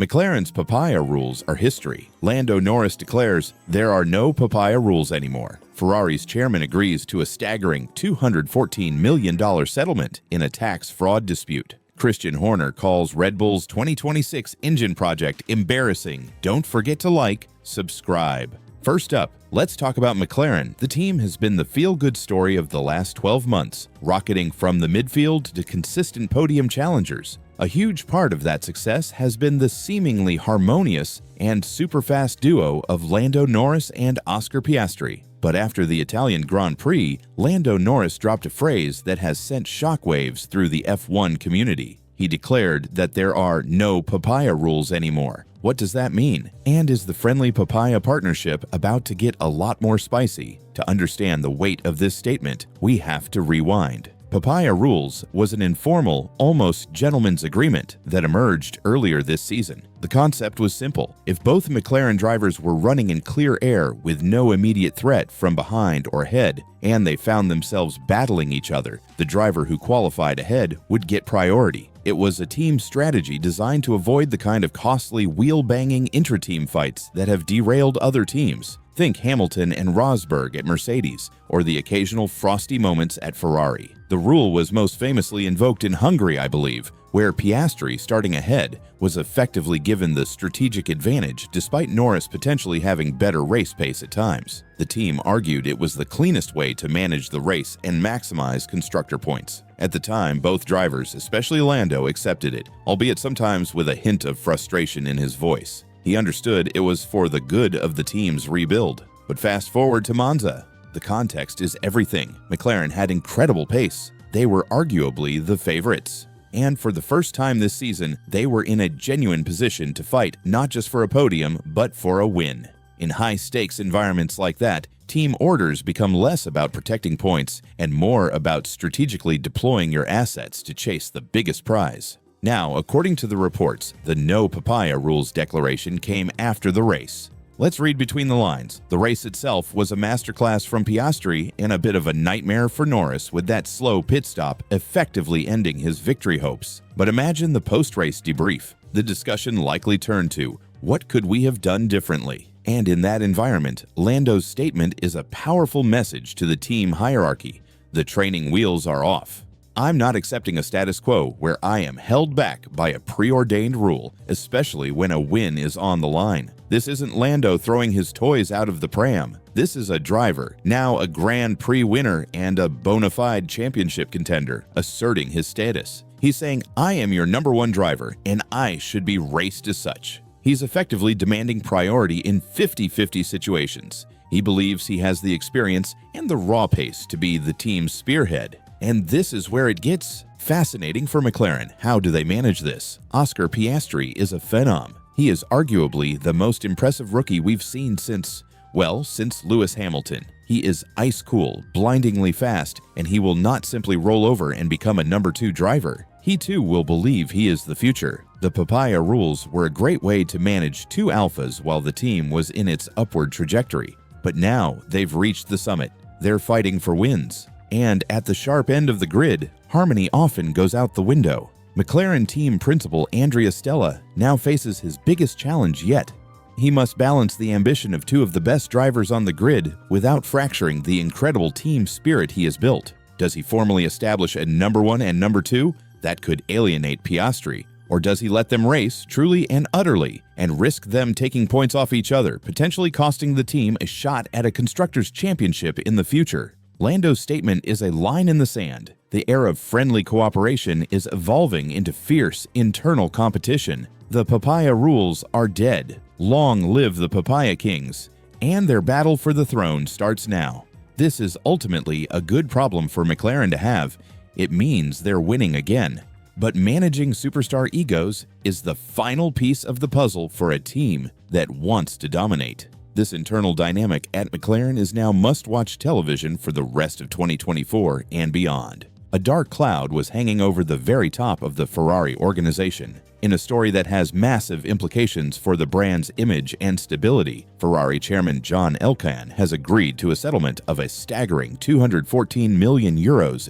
McLaren's Papaya Rules are history. Lando Norris declares there are no Papaya Rules anymore. Ferrari's chairman agrees to a staggering $214 million settlement in a tax fraud dispute. Christian Horner calls Red Bull's 2026 engine project embarrassing. Don't forget to like, subscribe. First up, let's talk about McLaren. The team has been the feel-good story of the last 12 months, rocketing from the midfield to consistent podium challengers. A huge part of that success has been the seemingly harmonious and super-fast duo of Lando Norris and Oscar Piastri. But after the Italian Grand Prix, Lando Norris dropped a phrase that has sent shockwaves through the F1 community. He declared that there are no Papaya Rules anymore. What does that mean? And is the friendly Papaya partnership about to get a lot more spicy? To understand the weight of this statement, we have to rewind. Papaya Rules was an informal, almost gentleman's agreement that emerged earlier this season. The concept was simple. If both McLaren drivers were running in clear air with no immediate threat from behind or ahead, and they found themselves battling each other, the driver who qualified ahead would get priority. It was a team strategy designed to avoid the kind of costly wheel-banging intra-team fights that have derailed other teams. Think Hamilton and Rosberg at Mercedes, or the occasional frosty moments at Ferrari. The rule was most famously invoked in Hungary, I believe, where Piastri, starting ahead, was effectively given the strategic advantage despite Norris potentially having better race pace at times. The team argued it was the cleanest way to manage the race and maximize constructor points. At the time, both drivers, especially Lando, accepted it, albeit sometimes with a hint of frustration in his voice. He understood it was for the good of the team's rebuild. But fast forward to Monza. The context is everything. McLaren had incredible pace. They were arguably the favorites. And for the first time this season, they were in a genuine position to fight not just for a podium, but for a win. In high-stakes environments like that, team orders become less about protecting points and more about strategically deploying your assets to chase the biggest prize. Now, according to the reports, the No Papaya Rules declaration came after the race. Let's read between the lines. The race itself was a masterclass from Piastri and a bit of a nightmare for Norris, with that slow pit stop effectively ending his victory hopes. But imagine the post-race debrief. The discussion likely turned to, what could we have done differently? And in that environment, Lando's statement is a powerful message to the team hierarchy. The training wheels are off. I'm not accepting a status quo where I am held back by a preordained rule, especially when a win is on the line. This isn't Lando throwing his toys out of the pram. This is a driver, now a Grand Prix winner and a bona fide championship contender, asserting his status. He's saying, I am your number one driver, and I should be raced as such. He's effectively demanding priority in 50-50 situations. He believes he has the experience and the raw pace to be the team's spearhead. And this is where it gets fascinating for McLaren. How do they manage this? Oscar Piastri is a phenom. He is arguably the most impressive rookie we've seen since Lewis Hamilton. He is ice cool, blindingly fast, and he will not simply roll over and become a number 2 driver. He too will believe he is the future. The Papaya Rules were a great way to manage 2 alphas while the team was in its upward trajectory. But now they've reached the summit. They're fighting for wins. And at the sharp end of the grid, harmony often goes out the window. McLaren team principal Andrea Stella now faces his biggest challenge yet. He must balance the ambition of 2 of the best drivers on the grid without fracturing the incredible team spirit he has built. Does he formally establish a number 1 and number 2? That could alienate Piastri. Or does he let them race truly and utterly and risk them taking points off each other, potentially costing the team a shot at a Constructors' Championship in the future? Lando's statement is a line in the sand. The era of friendly cooperation is evolving into fierce internal competition. The Papaya Rules are dead. Long live the Papaya Kings. And their battle for the throne starts now. This is ultimately a good problem for McLaren to have. It means they're winning again. But managing superstar egos is the final piece of the puzzle for a team that wants to dominate. This internal dynamic at McLaren is now must-watch television for the rest of 2024 and beyond. A dark cloud was hanging over the very top of the Ferrari organization. In a story that has massive implications for the brand's image and stability, Ferrari Chairman John Elkann has agreed to a settlement of a staggering €214 million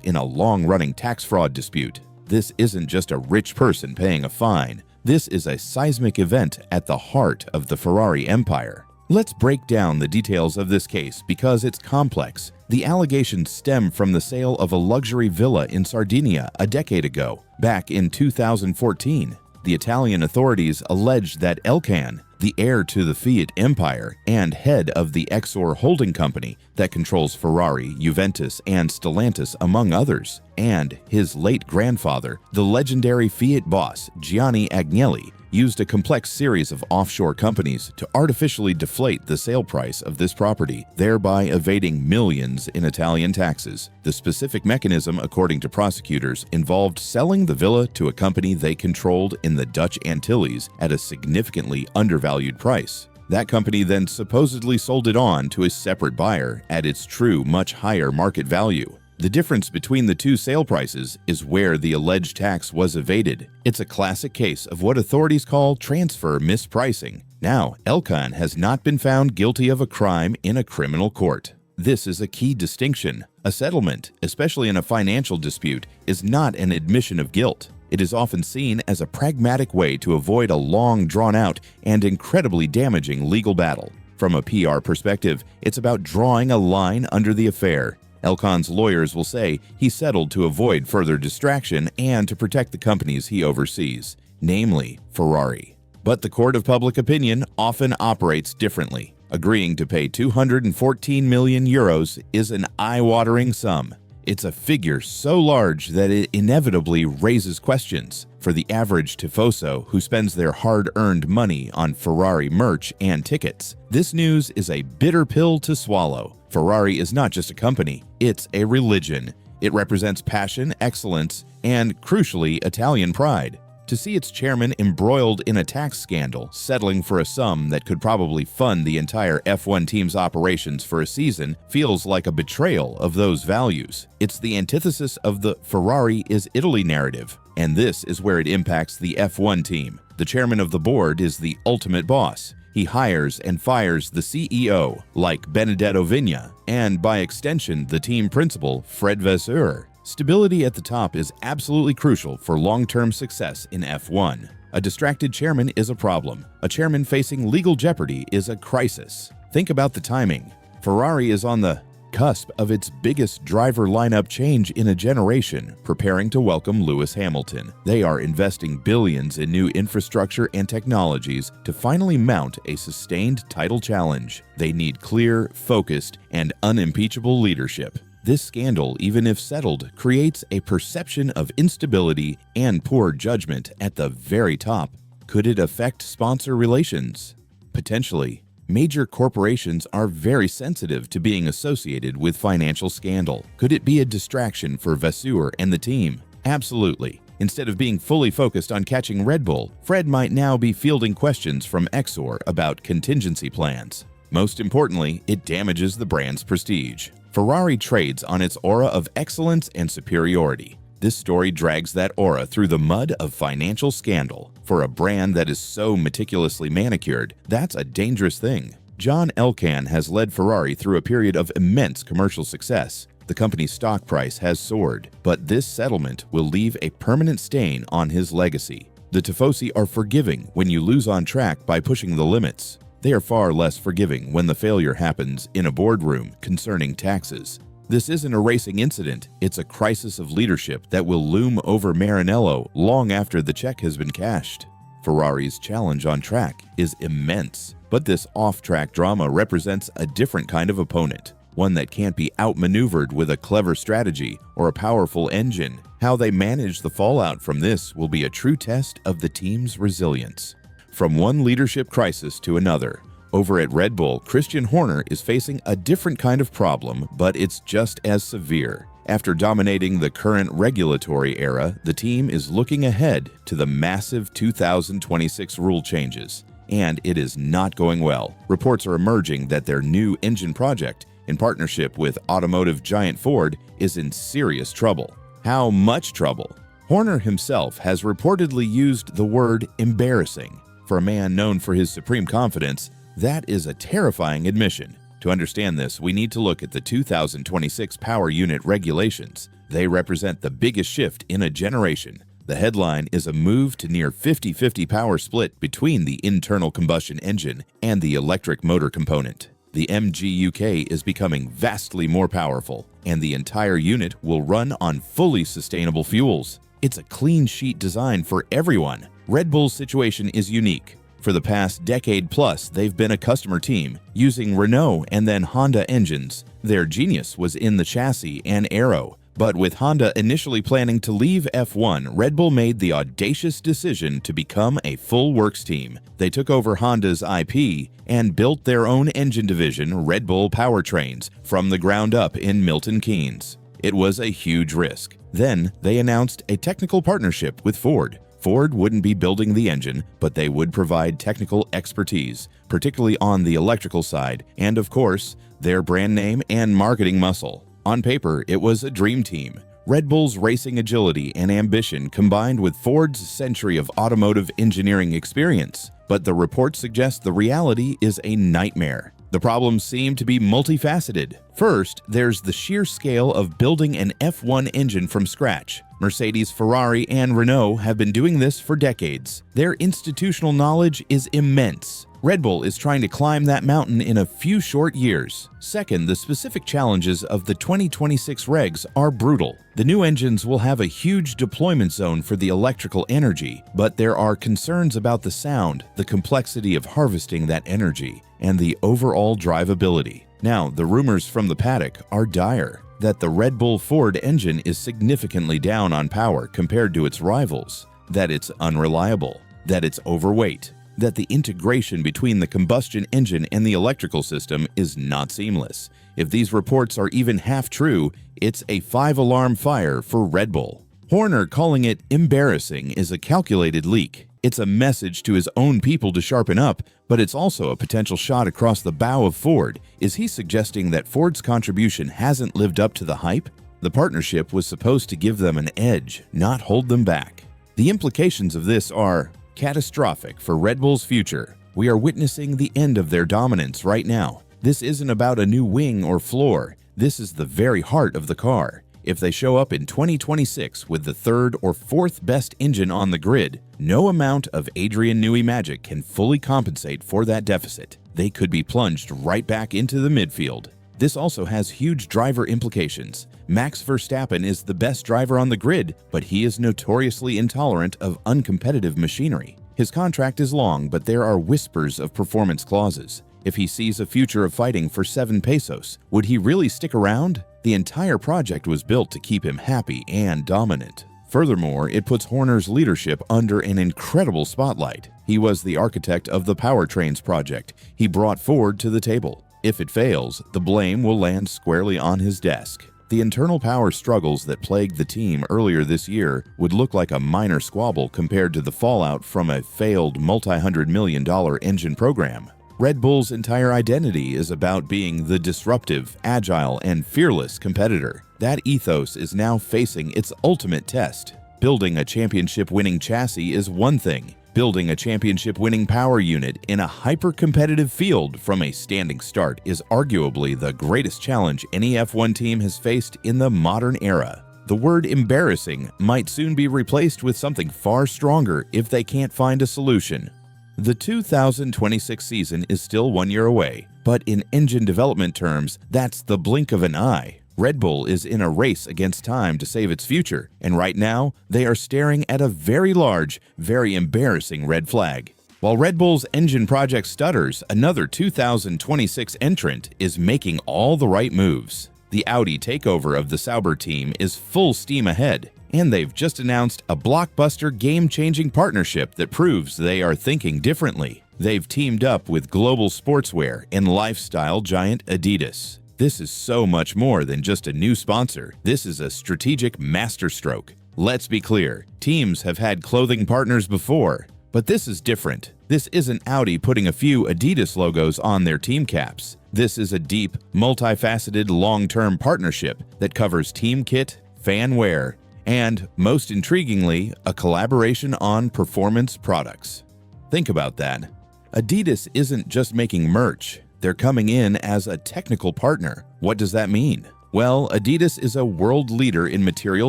in a long-running tax fraud dispute. This isn't just a rich person paying a fine. This is a seismic event at the heart of the Ferrari empire. Let's break down the details of this case because it's complex. The allegations stem from the sale of a luxury villa in Sardinia a decade ago, back in 2014. The Italian authorities alleged that Elkann, the heir to the Fiat empire and head of the Exor holding company that controls Ferrari, Juventus, and Stellantis among others, and his late grandfather, the legendary Fiat boss Gianni Agnelli, used a complex series of offshore companies to artificially deflate the sale price of this property, thereby evading millions in Italian taxes. The specific mechanism, according to prosecutors, involved selling the villa to a company they controlled in the Dutch Antilles at a significantly undervalued price. That company then supposedly sold it on to a separate buyer at its true, much higher market value. The difference between the two sale prices is where the alleged tax was evaded. It's a classic case of what authorities call transfer mispricing. Now, Elkann has not been found guilty of a crime in a criminal court. This is a key distinction. A settlement, especially in a financial dispute, is not an admission of guilt. It is often seen as a pragmatic way to avoid a long, drawn-out, and incredibly damaging legal battle. From a PR perspective, it's about drawing a line under the affair. Elkann's lawyers will say he settled to avoid further distraction and to protect the companies he oversees, namely Ferrari. But the court of public opinion often operates differently. Agreeing to pay 214 million euros is an eye-watering sum. It's a figure so large that it inevitably raises questions. For the average tifoso who spends their hard-earned money on Ferrari merch and tickets, this news is a bitter pill to swallow. Ferrari is not just a company, it's a religion. It represents passion, excellence, and, crucially, Italian pride. To see its chairman embroiled in a tax scandal, settling for a sum that could probably fund the entire F1 team's operations for a season, feels like a betrayal of those values. It's the antithesis of the Ferrari is Italy narrative, and this is where it impacts the F1 team. The chairman of the board is the ultimate boss. He hires and fires the CEO, like Benedetto Vigna, and by extension, the team principal, Fred Vasseur. Stability at the top is absolutely crucial for long-term success in F1. A distracted chairman is a problem. A chairman facing legal jeopardy is a crisis. Think about the timing. Ferrari is on the cusp of its biggest driver lineup change in a generation, preparing to welcome Lewis Hamilton. They are investing billions in new infrastructure and technologies to finally mount a sustained title challenge. They need clear, focused, and unimpeachable leadership. This scandal, even if settled, creates a perception of instability and poor judgment at the very top. Could it affect sponsor relations? Potentially. Major corporations are very sensitive to being associated with financial scandal. Could it be a distraction for Vasseur and the team? Absolutely. Instead of being fully focused on catching Red Bull, Fred might now be fielding questions from Exor about contingency plans. Most importantly, it damages the brand's prestige. Ferrari trades on its aura of excellence and superiority. This story drags that aura through the mud of financial scandal. For a brand that is so meticulously manicured, that's a dangerous thing. John Elkann has led Ferrari through a period of immense commercial success. The company's stock price has soared, but this settlement will leave a permanent stain on his legacy. The Tifosi are forgiving when you lose on track by pushing the limits. They are far less forgiving when the failure happens in a boardroom concerning taxes. This isn't a racing incident, it's a crisis of leadership that will loom over Maranello long after the check has been cashed. Ferrari's challenge on track is immense, but this off-track drama represents a different kind of opponent, one that can't be outmaneuvered with a clever strategy or a powerful engine. How they manage the fallout from this will be a true test of the team's resilience. From one leadership crisis to another, over at Red Bull, Christian Horner is facing a different kind of problem, but it's just as severe. After dominating the current regulatory era, the team is looking ahead to the massive 2026 rule changes, and it is not going well. Reports are emerging that their new engine project, in partnership with automotive giant Ford, is in serious trouble. How much trouble? Horner himself has reportedly used the word embarrassing. For a man known for his supreme confidence, that is a terrifying admission. To understand this, we need to look at the 2026 power unit regulations. They represent the biggest shift in a generation. The headline is a move to near 50-50 power split between the internal combustion engine and the electric motor component. The MGUK is becoming vastly more powerful, and the entire unit will run on fully sustainable fuels. It's a clean sheet design for everyone. Red Bull's situation is unique. For the past decade plus, they've been a customer team, using Renault and then Honda engines. Their genius was in the chassis and aero. But with Honda initially planning to leave F1, Red Bull made the audacious decision to become a full works team. They took over Honda's IP and built their own engine division, Red Bull Powertrains, from the ground up in Milton Keynes. It was a huge risk. Then they announced a technical partnership with Ford. Ford wouldn't be building the engine, but they would provide technical expertise, particularly on the electrical side, and of course, their brand name and marketing muscle. On paper, it was a dream team. Red Bull's racing agility and ambition combined with Ford's century of automotive engineering experience. But the reports suggest the reality is a nightmare. The problems seem to be multifaceted. First, there's the sheer scale of building an F1 engine from scratch. Mercedes, Ferrari, and Renault have been doing this for decades. Their institutional knowledge is immense. Red Bull is trying to climb that mountain in a few short years. Second, the specific challenges of the 2026 regs are brutal. The new engines will have a huge deployment zone for the electrical energy, but there are concerns about the sound, the complexity of harvesting that energy, and the overall drivability. Now, the rumors from the paddock are dire, that the Red Bull Ford engine is significantly down on power compared to its rivals, that it's unreliable, that it's overweight, that the integration between the combustion engine and the electrical system is not seamless. If these reports are even half true, it's a 5-alarm fire for Red Bull. Horner calling it embarrassing is a calculated leak. It's a message to his own people to sharpen up, but it's also a potential shot across the bow of Ford. Is he suggesting that Ford's contribution hasn't lived up to the hype? The partnership was supposed to give them an edge, not hold them back. The implications of this are catastrophic for Red Bull's future. We are witnessing the end of their dominance right now. This isn't about a new wing or floor. This is the very heart of the car. If they show up in 2026 with the third or fourth best engine on the grid, no amount of Adrian Newey magic can fully compensate for that deficit. They could be plunged right back into the midfield. This also has huge driver implications. Max Verstappen is the best driver on the grid, but he is notoriously intolerant of uncompetitive machinery. His contract is long, but there are whispers of performance clauses. If he sees a future of fighting for 7 pesos, would he really stick around? The entire project was built to keep him happy and dominant. Furthermore, it puts Horner's leadership under an incredible spotlight. He was the architect of the Powertrains project. He brought Ford to the table. If it fails, the blame will land squarely on his desk. The internal power struggles that plagued the team earlier this year would look like a minor squabble compared to the fallout from a failed multi-hundred-million-dollar engine program. Red Bull's entire identity is about being the disruptive, agile, and fearless competitor. That ethos is now facing its ultimate test. Building a championship-winning chassis is one thing. Building a championship-winning power unit in a hyper-competitive field from a standing start is arguably the greatest challenge any F1 team has faced in the modern era. The word embarrassing might soon be replaced with something far stronger if they can't find a solution. The 2026 season is still 1 year away, but in engine development terms, that's the blink of an eye. Red Bull is in a race against time to save its future, and right now, they are staring at a very large, very embarrassing red flag. While Red Bull's engine project stutters, another 2026 entrant is making all the right moves. The Audi takeover of the Sauber team is full steam ahead, and they've just announced a blockbuster game-changing partnership that proves they are thinking differently. They've teamed up with global sportswear and lifestyle giant Adidas. This is so much more than just a new sponsor. This is a strategic masterstroke. Let's be clear, teams have had clothing partners before, but this is different. This isn't Audi putting a few Adidas logos on their team caps. This is a deep, multifaceted, long-term partnership that covers team kit, fan wear, and, most intriguingly, a collaboration on performance products. Think about that. Adidas isn't just making merch. They're coming in as a technical partner. What does that mean? Well, Adidas is a world leader in material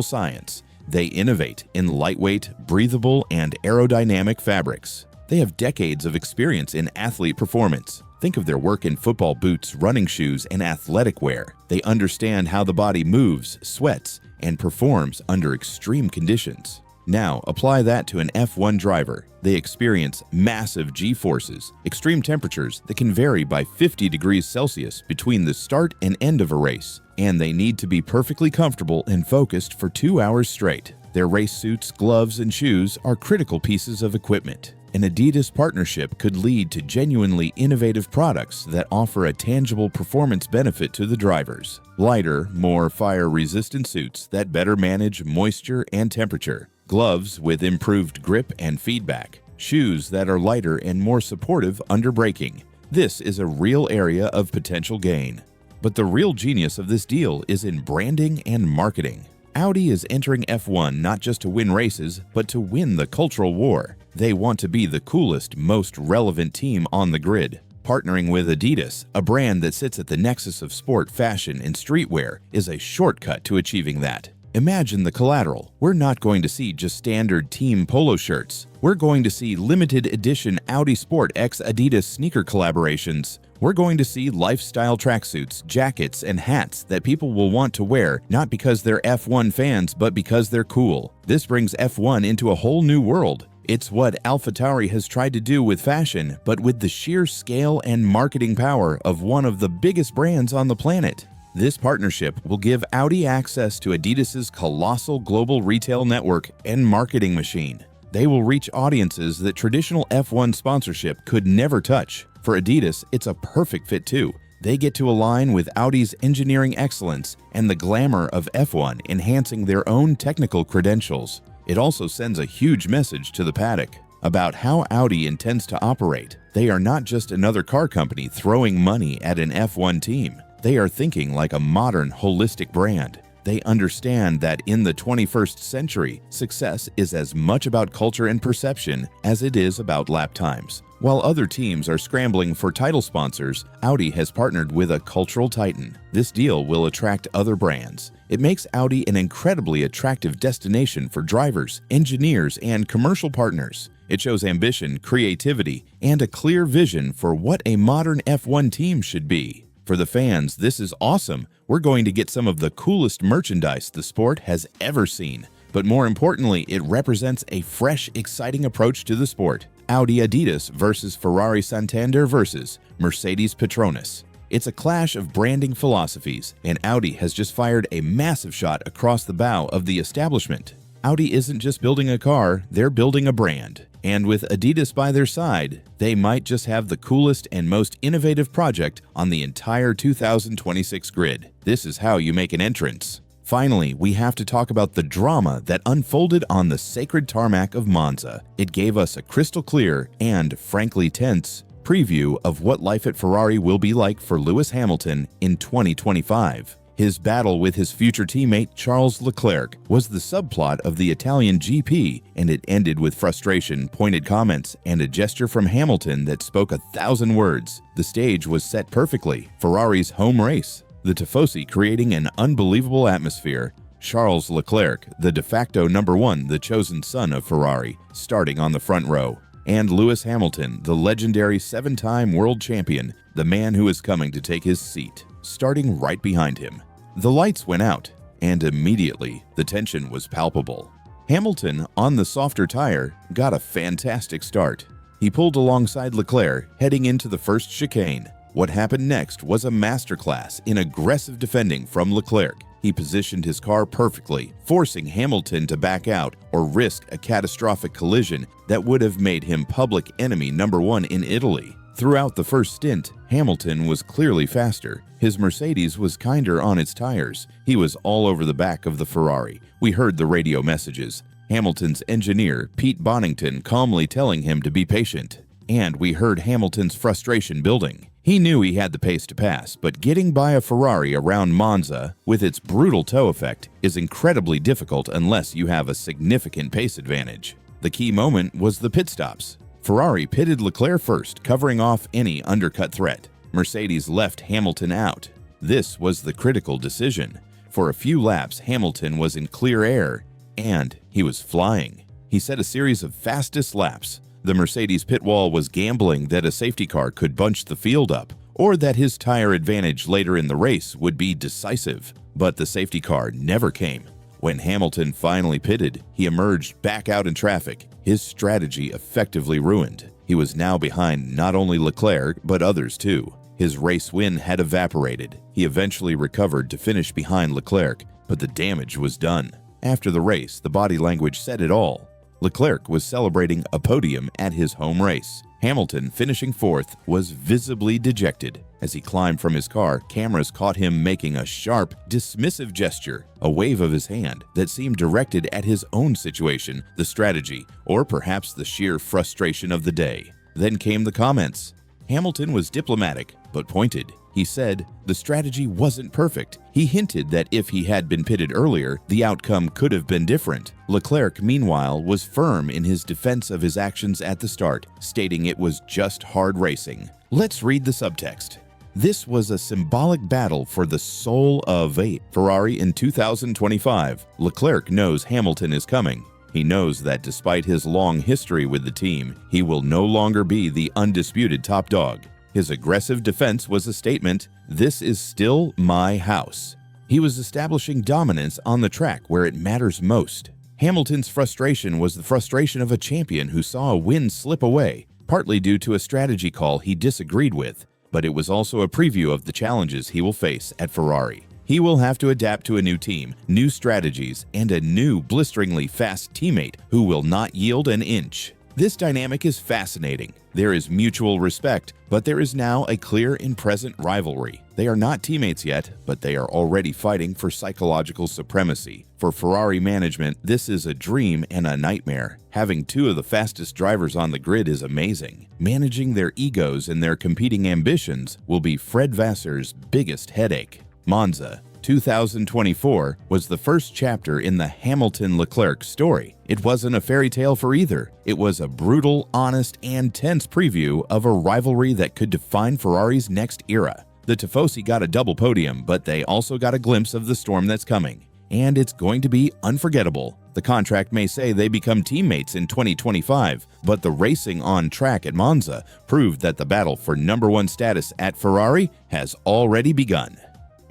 science. They innovate in lightweight, breathable, and aerodynamic fabrics. They have decades of experience in athlete performance. Think of their work in football boots, running shoes, and athletic wear. They understand how the body moves, sweats, and performs under extreme conditions. Now, apply that to an F1 driver. They experience massive G-forces, extreme temperatures that can vary by 50 degrees Celsius between the start and end of a race, and they need to be perfectly comfortable and focused for 2 hours straight. Their race suits, gloves, and shoes are critical pieces of equipment. An Adidas partnership could lead to genuinely innovative products that offer a tangible performance benefit to the drivers. Lighter, more fire-resistant suits that better manage moisture and temperature. Gloves with improved grip and feedback. Shoes that are lighter and more supportive under braking. This is a real area of potential gain. But the real genius of this deal is in branding and marketing. Audi is entering F1 not just to win races, but to win the cultural war. They want to be the coolest, most relevant team on the grid. Partnering with Adidas, a brand that sits at the nexus of sport, fashion, and streetwear, is a shortcut to achieving that. Imagine the collateral. We're not going to see just standard team polo shirts. We're going to see limited edition Audi Sport x Adidas sneaker collaborations. We're going to see lifestyle tracksuits, jackets, and hats that people will want to wear not because they're F1 fans, but because they're cool. This brings F1 into a whole new world. It's what AlphaTauri has tried to do with fashion, but with the sheer scale and marketing power of one of the biggest brands on the planet. This partnership will give Audi access to Adidas's colossal global retail network and marketing machine. They will reach audiences that traditional F1 sponsorship could never touch. For Adidas, it's a perfect fit too. They get to align with Audi's engineering excellence and the glamour of F1, enhancing their own technical credentials. It also sends a huge message to the paddock about how Audi intends to operate. They are not just another car company throwing money at an F1 team. They are thinking like a modern, holistic brand. They understand that in the 21st century, success is as much about culture and perception as it is about lap times. While other teams are scrambling for title sponsors, Audi has partnered with a cultural titan. This deal will attract other brands. It makes Audi an incredibly attractive destination for drivers, engineers, and commercial partners. It shows ambition, creativity, and a clear vision for what a modern F1 team should be. For the fans, this is awesome. We're going to get some of the coolest merchandise the sport has ever seen. But more importantly, it represents a fresh, exciting approach to the sport. Audi Adidas versus Ferrari Santander versus Mercedes Petronas. It's a clash of branding philosophies, and Audi has just fired a massive shot across the bow of the establishment. Audi isn't just building a car, they're building a brand. And with Adidas by their side, they might just have the coolest and most innovative project on the entire 2026 grid. This is how you make an entrance. Finally, we have to talk about the drama that unfolded on the sacred tarmac of Monza. It gave us a crystal clear and, frankly tense, preview of what life at Ferrari will be like for Lewis Hamilton in 2025. His battle with his future teammate Charles Leclerc was the subplot of the Italian GP, and it ended with frustration, pointed comments, and a gesture from Hamilton that spoke 1,000 words. The stage was set perfectly, Ferrari's home race. The Tifosi creating an unbelievable atmosphere. Charles Leclerc, the de facto number one, the chosen son of Ferrari, starting on the front row. And Lewis Hamilton, the legendary 7-time world champion, the man who is coming to take his seat, starting right behind him. The lights went out, and immediately the tension was palpable. Hamilton, on the softer tire, got a fantastic start. He pulled alongside Leclerc, heading into the first chicane. What happened next was a masterclass in aggressive defending from Leclerc. He positioned his car perfectly, forcing Hamilton to back out or risk a catastrophic collision that would have made him public enemy number one in Italy. Throughout the first stint, Hamilton was clearly faster. His Mercedes was kinder on its tires. He was all over the back of the Ferrari. We heard the radio messages. Hamilton's engineer, Pete Bonington, calmly telling him to be patient. And we heard Hamilton's frustration building. He knew he had the pace to pass, but getting by a Ferrari around Monza with its brutal toe effect is incredibly difficult unless you have a significant pace advantage. The key moment was the pit stops. Ferrari pitted Leclerc first, covering off any undercut threat. Mercedes left Hamilton out. This was the critical decision. For a few laps, Hamilton was in clear air. And he was flying. He set a series of fastest laps. The Mercedes pit wall was gambling that a safety car could bunch the field up, or that his tire advantage later in the race would be decisive. But the safety car never came. When Hamilton finally pitted, he emerged back out in traffic, his strategy effectively ruined. He was now behind not only Leclerc, but others too. His race win had evaporated. He eventually recovered to finish behind Leclerc, but the damage was done. After the race, the body language said it all. Leclerc was celebrating a podium at his home race. Hamilton, finishing fourth, was visibly dejected. As he climbed from his car, cameras caught him making a sharp, dismissive gesture, a wave of his hand that seemed directed at his own situation, the strategy, or perhaps the sheer frustration of the day. Then came the comments. Hamilton was diplomatic, but pointed. He said the strategy wasn't perfect. He hinted that if he had been pitted earlier, the outcome could have been different. Leclerc, meanwhile, was firm in his defense of his actions at the start, stating it was just hard racing. Let's read the subtext. This was a symbolic battle for the soul of a Ferrari in 2025. Leclerc knows Hamilton is coming. He knows that despite his long history with the team, he will no longer be the undisputed top dog. His aggressive defense was a statement, "This is still my house." He was establishing dominance on the track where it matters most. Hamilton's frustration was the frustration of a champion who saw a win slip away, partly due to a strategy call he disagreed with, but it was also a preview of the challenges he will face at Ferrari. He will have to adapt to a new team, new strategies, and a new blisteringly fast teammate who will not yield an inch. This dynamic is fascinating. There is mutual respect, but there is now a clear and present rivalry. They are not teammates yet, but they are already fighting for psychological supremacy. For Ferrari management, this is a dream and a nightmare. Having two of the fastest drivers on the grid is amazing. Managing their egos and their competing ambitions will be Fred Vassar's biggest headache. Monza 2024 was the first chapter in the Hamilton-Leclerc story. It wasn't a fairy tale for either. It was a brutal, honest, and tense preview of a rivalry that could define Ferrari's next era. The Tifosi got a double podium, but they also got a glimpse of the storm that's coming. And it's going to be unforgettable. The contract may say they become teammates in 2025, but the racing on track at Monza proved that the battle for #1 status at Ferrari has already begun.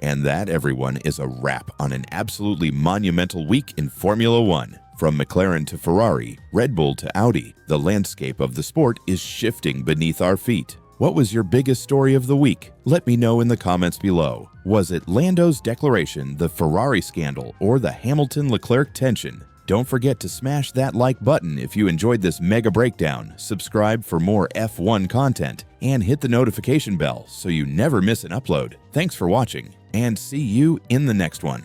And that, everyone, is a wrap on an absolutely monumental week in Formula One. From McLaren to Ferrari, Red Bull to Audi, the landscape of the sport is shifting beneath our feet. What was your biggest story of the week? Let me know in the comments below. Was it Lando's declaration, the Ferrari scandal, or the Hamilton-Leclerc tension? Don't forget to smash that like button if you enjoyed this mega breakdown, subscribe for more F1 content, and hit the notification bell so you never miss an upload. Thanks for watching, and see you in the next one.